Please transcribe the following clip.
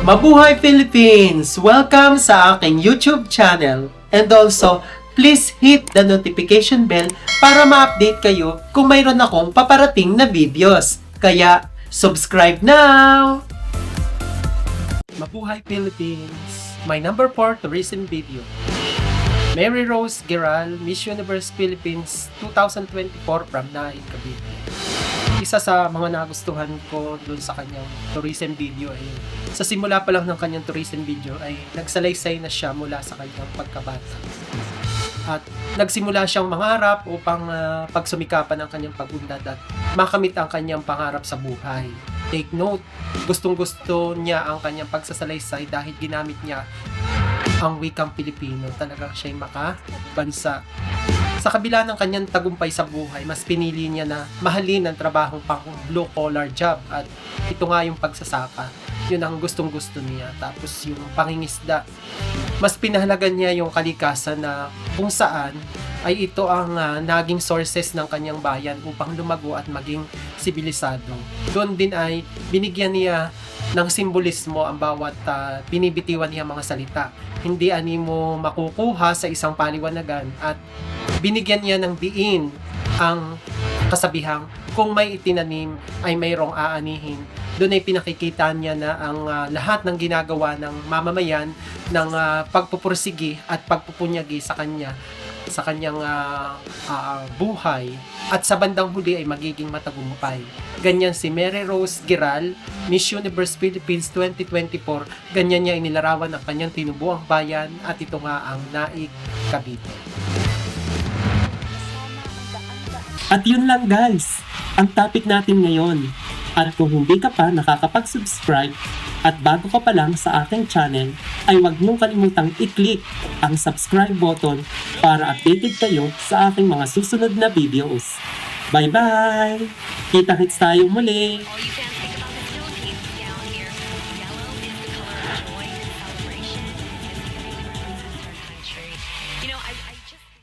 Mabuhay Philippines! Welcome sa aking YouTube channel. And also, please hit the notification bell para ma-update kayo kung mayroon akong paparating na videos. Kaya, subscribe now! Mabuhay Philippines! My number 4 tourism video. Mary Rose Giral, Miss Universe Philippines 2024 from Nain, Cavite. Isa sa mga nagustuhan ko dun sa kanyang tourism video ay sa simula pa lang ng kanyang tourism video ay nagsalaysay na siya mula sa kanyang pagkabata. At nagsimula siyang mangarap upang pagsumikapan ang kanyang pag-unlad at makamit ang kanyang pangarap sa buhay. Take note, gustong-gusto niya ang kanyang pagsasalaysay dahil ginamit niya ang wikang Pilipino. Talagang siya'y makabansa. Sa kabila ng kanyang tagumpay sa buhay, mas pinili niya na mahalin ang trabahong pang blue-collar job at ito nga yung pagsasaka. Yun ang gustong-gusto niya. Tapos yung pangingisda, mas pinahalagan niya yung kalikasan na kung saan ay ito ang naging sources ng kanyang bayan upang lumago at maging sibilisado. Doon din ay binigyan niya ng simbolismo ang bawat binibitiwan niya mga salita. Hindi ani mo makukuha sa isang paliwanagan at binigyan niya ng diin ang kasabihang kung may itinanim ay mayroong aanihin. Doon ay pinakikita niya na ang lahat ng ginagawa ng mamamayan ng pagpupursigi at pagpupunyagi sa kanyang buhay at sa bandang huli ay magiging matagumpay. Ganyan si Mary Rose Giral, Miss Universe Philippines 2024, ganyan niya inilarawan ang kanyang tinubuang bayan at ito nga ang Naik, Cavite. At yun lang guys, ang topic natin ngayon. At kung hindi ka pa nakakapag-subscribe at bago ka pa lang sa aking channel, ay huwag mong kalimutang i-click ang subscribe button para updated kayo sa aking mga susunod na videos. Bye-bye! Kita-kits tayo muli!